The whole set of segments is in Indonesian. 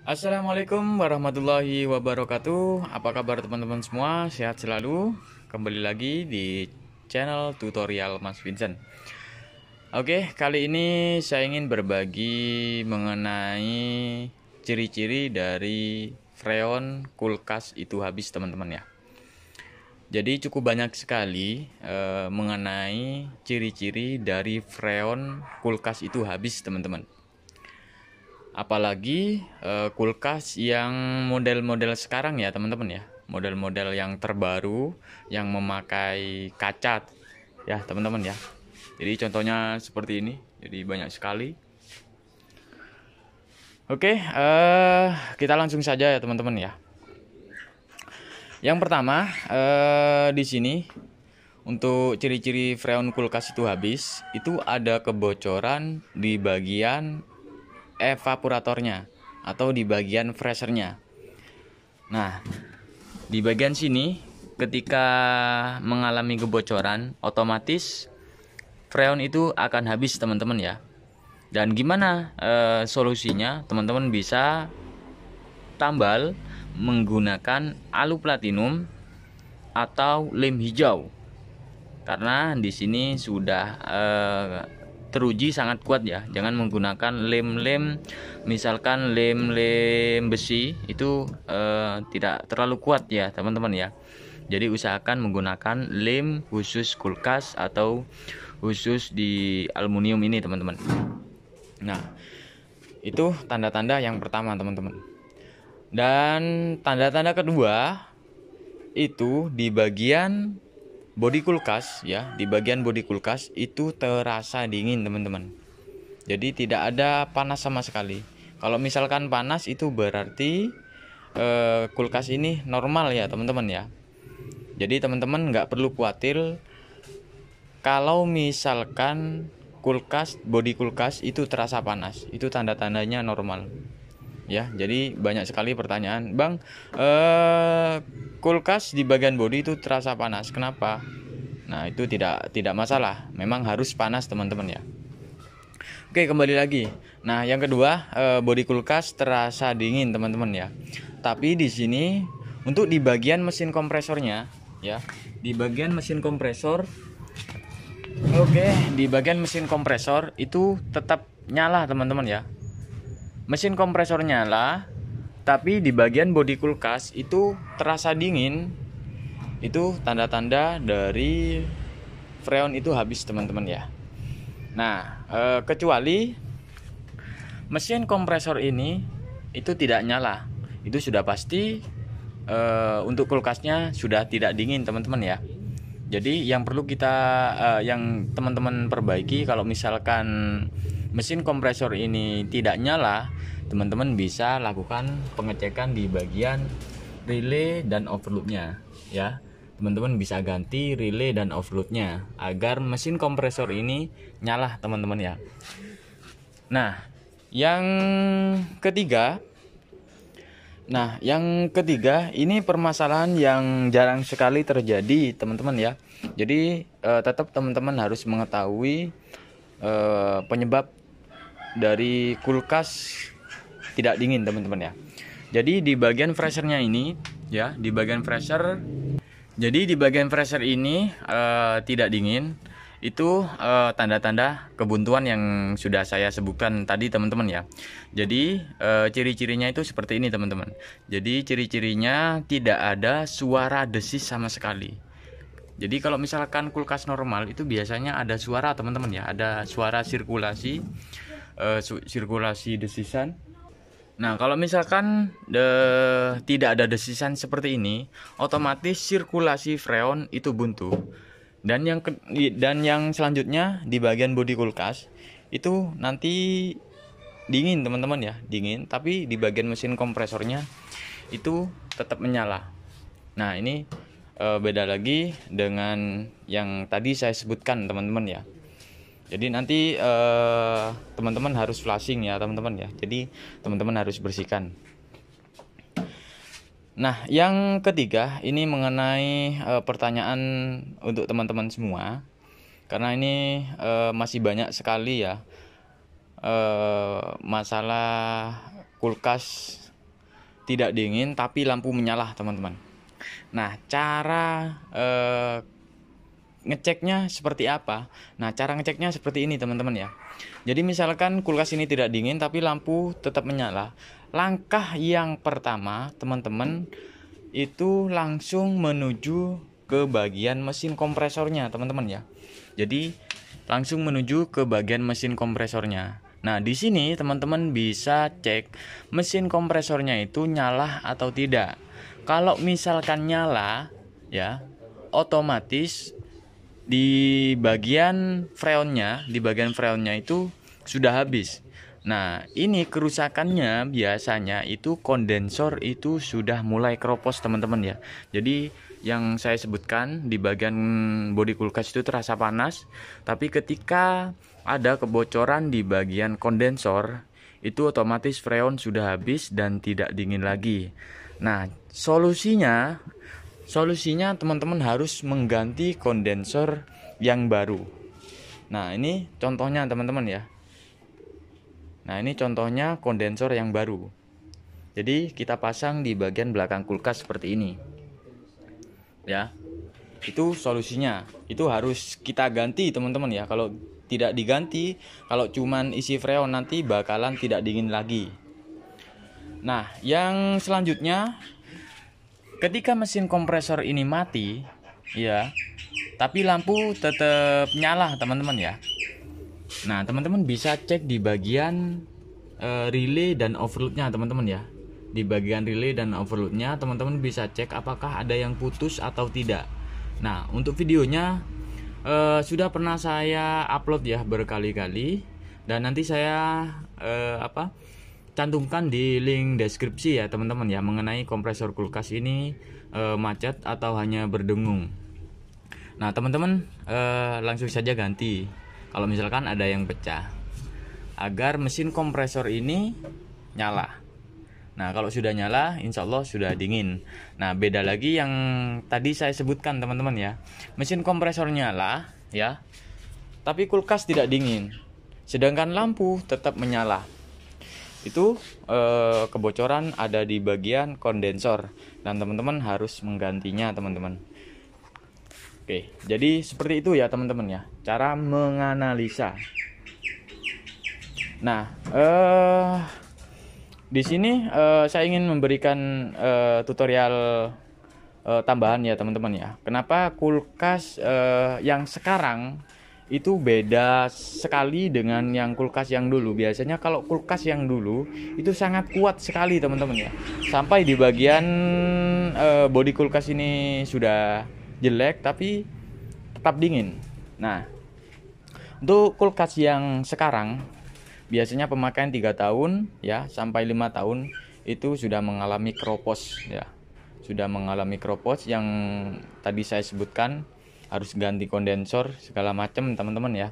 Assalamualaikum warahmatullahi wabarakatuh. Apa kabar teman-teman semua? Sehat selalu. Kembali lagi di channel tutorial Mas Vincent. Oke, kali ini saya ingin berbagi mengenai ciri-ciri dari freon kulkas itu habis, teman-teman ya. Jadi cukup banyak sekali mengenai ciri-ciri dari freon kulkas itu habis, teman-teman. Apalagi kulkas yang model-model sekarang ya teman-teman ya, model-model yang terbaru yang memakai kaca ya teman-teman ya. Jadi contohnya seperti ini, jadi banyak sekali. Oke, kita langsung saja ya teman-teman ya. Yang pertama di sini untuk ciri-ciri freon kulkas itu habis, itu ada kebocoran di bagian evaporatornya atau di bagian freshernya. Nah, di bagian sini ketika mengalami kebocoran, otomatis freon itu akan habis teman-teman ya. Dan gimana solusinya? Teman-teman bisa tambal menggunakan alu platinum atau lem hijau. Karena di sini sudah teruji sangat kuat ya. Jangan menggunakan lem-lem, misalkan lem-lem besi itu tidak terlalu kuat ya teman-teman ya. Jadi usahakan menggunakan lem khusus kulkas atau khusus di aluminium ini teman-teman. Nah, itu tanda-tanda yang pertama teman-teman. Dan tanda-tanda kedua itu di bagian bodi kulkas ya, di bagian bodi kulkas itu terasa dingin teman-teman. Jadi tidak ada panas sama sekali. Kalau misalkan panas itu berarti kulkas ini normal ya teman-teman ya. Jadi teman-teman nggak perlu khawatir kalau misalkan bodi kulkas itu terasa panas, itu tanda-tandanya normal. Ya, jadi banyak sekali pertanyaan, Bang, kulkas di bagian bodi itu terasa panas, kenapa? Nah, itu tidak masalah, memang harus panas teman-teman ya. Oke, kembali lagi. Nah, yang kedua, bodi kulkas terasa dingin teman-teman ya. Tapi di sini untuk di bagian mesin kompresornya ya, di bagian mesin kompresor, di bagian mesin kompresor itu tetap nyala teman-teman ya. Mesin kompresor nyala, tapi di bagian bodi kulkas itu terasa dingin. Itu tanda-tanda dari freon itu habis teman-teman ya. Nah, kecuali mesin kompresor ini itu tidak nyala, itu sudah pasti untuk kulkasnya sudah tidak dingin teman-teman ya. Jadi yang perlu kita yang teman-teman perbaiki, kalau misalkan mesin kompresor ini tidak nyala, teman-teman bisa lakukan pengecekan di bagian relay dan overloadnya ya. Teman-teman bisa ganti relay dan overloadnya agar mesin kompresor ini nyala teman-teman ya. Nah, yang ketiga ini permasalahan yang jarang sekali terjadi teman-teman ya. Jadi tetap teman-teman harus mengetahui penyebab dari kulkas tidak dingin teman-teman ya. Jadi di bagian freshernya ini ya, di bagian fresher ini tidak dingin, itu tanda-tanda kebuntuan yang sudah saya sebutkan tadi teman-teman ya. Jadi ciri-cirinya itu seperti ini teman-teman. Jadi ciri-cirinya tidak ada suara desis sama sekali. Jadi kalau misalkan kulkas normal itu biasanya ada suara teman-teman ya, ada suara sirkulasi desisan. Nah, kalau misalkan tidak ada desisan seperti ini, otomatis sirkulasi freon itu buntu. Dan yang selanjutnya di bagian bodi kulkas itu nanti dingin teman-teman ya, dingin, tapi di bagian mesin kompresornya itu tetap menyala. Nah, ini beda lagi dengan yang tadi saya sebutkan teman-teman ya. Jadi nanti teman-teman harus flashing ya teman-teman ya. Jadi teman-teman harus bersihkan. Nah, yang ketiga ini mengenai pertanyaan untuk teman-teman semua. Karena ini masih banyak sekali ya masalah kulkas tidak dingin tapi lampu menyala, teman-teman. Nah, cara ngeceknya seperti apa? Nah, cara ngeceknya seperti ini, teman-teman ya. Jadi misalkan kulkas ini tidak dingin tapi lampu tetap menyala. Langkah yang pertama, teman-teman, itu langsung menuju ke bagian mesin kompresornya, teman-teman ya. Jadi langsung menuju ke bagian mesin kompresornya. Nah, di sini teman-teman bisa cek mesin kompresornya itu nyala atau tidak. Kalau misalkan nyala, ya, otomatis di bagian freonnya itu sudah habis. Nah, ini kerusakannya biasanya itu kondensor itu sudah mulai keropos, teman-teman ya. Jadi yang saya sebutkan di bagian bodi kulkas itu terasa panas, tapi ketika ada kebocoran di bagian kondensor itu otomatis freon sudah habis dan tidak dingin lagi. Nah, solusinya teman-teman harus mengganti kondensor yang baru. Nah, ini contohnya, teman-teman ya. Nah, ini contohnya kondensor yang baru. Jadi kita pasang di bagian belakang kulkas seperti ini. Ya. Itu solusinya. Itu harus kita ganti, teman-teman ya. Kalau tidak diganti, kalau cuman isi freon nanti bakalan tidak dingin lagi. Nah, yang selanjutnya, ketika mesin kompresor ini mati, ya, tapi lampu tetap nyala, teman-teman ya. Nah, teman-teman bisa cek di bagian relay dan overloadnya, teman-teman ya. Di bagian relay dan overloadnya, teman-teman bisa cek apakah ada yang putus atau tidak. Nah, untuk videonya sudah pernah saya upload ya berkali-kali, dan nanti saya cantumkan di link deskripsi ya, teman-teman ya, mengenai kompresor kulkas ini macet atau hanya berdengung. Nah, teman-teman langsung saja ganti kalau misalkan ada yang pecah, agar mesin kompresor ini nyala. Nah, kalau sudah nyala, insya Allah sudah dingin. Nah, beda lagi yang tadi saya sebutkan, teman-teman ya. Mesin kompresor nyala, ya, tapi kulkas tidak dingin. Sedangkan lampu tetap menyala. Itu kebocoran ada di bagian kondensor, dan teman-teman harus menggantinya, teman-teman. Oke, jadi seperti itu ya, teman-teman ya, cara menganalisa. Nah, di sini saya ingin memberikan tutorial tambahan ya, teman-teman ya. Kenapa kulkas yang sekarang itu beda sekali dengan yang kulkas yang dulu. Biasanya kalau kulkas yang dulu itu sangat kuat sekali, teman-teman ya. Sampai di bagian bodi kulkas ini sudah jelek tapi tetap dingin. Nah, untuk kulkas yang sekarang biasanya pemakaian 3 tahun ya sampai 5 tahun itu sudah mengalami keropos ya. Sudah mengalami keropos yang tadi saya sebutkan, harus ganti kondensor segala macam, teman-teman ya.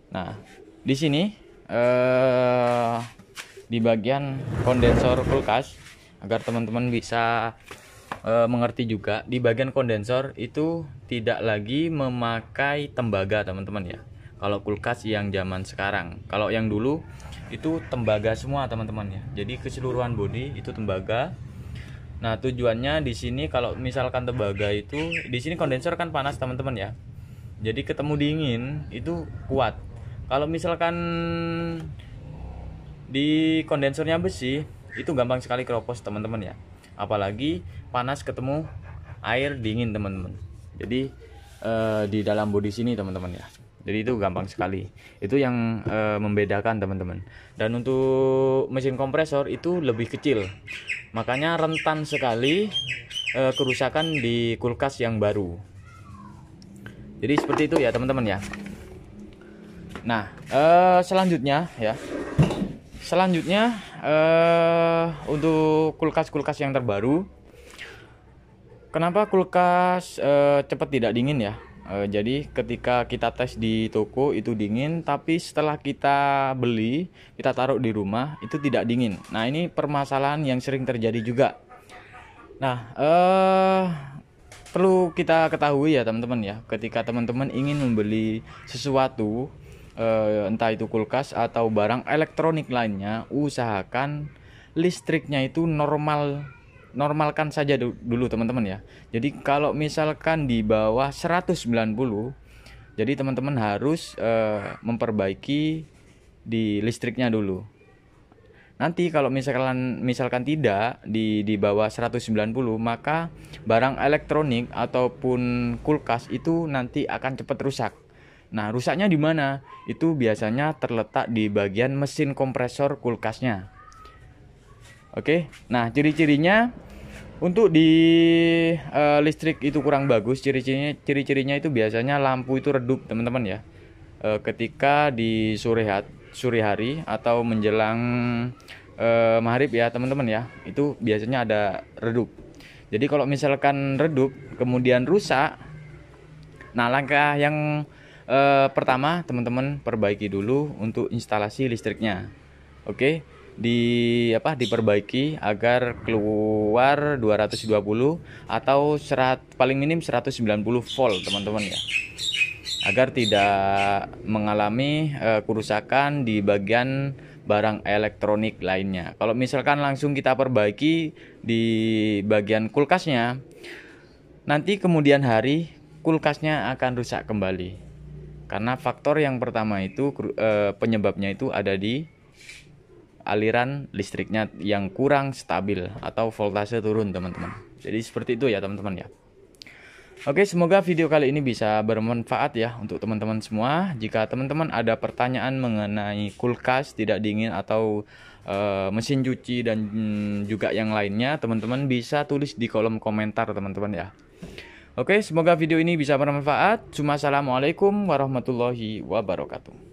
Nah, di sini di bagian kondensor kulkas, agar teman-teman bisa mengerti juga, di bagian kondensor itu tidak lagi memakai tembaga, teman-teman ya. Kalau kulkas yang zaman sekarang, kalau yang dulu itu tembaga semua, teman-teman ya. Jadi keseluruhan bodi itu tembaga. Nah, tujuannya di sini kalau misalkan tembaga itu, di sini kondensor kan panas, teman-teman ya. Jadi ketemu dingin itu kuat. Kalau misalkan di kondensornya besi, itu gampang sekali keropos, teman-teman ya. Apalagi panas ketemu air dingin, teman-teman. Jadi di dalam bodi sini, teman-teman ya. Jadi itu gampang sekali. Itu yang membedakan, teman-teman. Dan untuk mesin kompresor itu lebih kecil, makanya rentan sekali kerusakan di kulkas yang baru. Jadi seperti itu ya, teman-teman ya. Nah, selanjutnya ya. Untuk kulkas-kulkas yang terbaru, kenapa kulkas cepat tidak dingin ya? Jadi ketika kita tes di toko itu dingin, tapi setelah kita beli, kita taruh di rumah itu tidak dingin. Nah, ini permasalahan yang sering terjadi juga. Nah, perlu kita ketahui ya, teman-teman ya, ketika teman-teman ingin membeli sesuatu, entah itu kulkas atau barang elektronik lainnya, usahakan listriknya itu normalkan saja dulu teman-teman ya. Jadi kalau misalkan di bawah 190, jadi teman-teman harus memperbaiki di listriknya dulu. Nanti kalau misalkan tidak di bawah 190, maka barang elektronik ataupun kulkas itu nanti akan cepat rusak. Nah, rusaknya di mana? Itu biasanya terletak di bagian mesin kompresor kulkasnya. Oke. Nah, ciri-cirinya untuk di listrik itu kurang bagus, ciri-cirinya itu biasanya lampu itu redup, teman-teman ya. Ketika di sore hari atau menjelang maghrib ya teman-teman ya, itu biasanya ada redup. Jadi kalau misalkan redup kemudian rusak, nah langkah yang pertama teman-teman perbaiki dulu untuk instalasi listriknya. Oke, diperbaiki agar keluar 220 atau paling minim 190 volt teman-teman ya, agar tidak mengalami kerusakan di bagian barang elektronik lainnya. Kalau misalkan langsung kita perbaiki di bagian kulkasnya, nanti kemudian hari kulkasnya akan rusak kembali. Karena faktor yang pertama itu penyebabnya itu ada di aliran listriknya yang kurang stabil atau voltase turun teman-teman. Jadi seperti itu ya teman-teman ya. Oke, semoga video kali ini bisa bermanfaat ya untuk teman-teman semua. Jika teman-teman ada pertanyaan mengenai kulkas, tidak dingin atau mesin cuci dan juga yang lainnya, teman-teman bisa tulis di kolom komentar teman-teman ya. Oke, semoga video ini bisa bermanfaat. Assalamualaikum warahmatullahi wabarakatuh.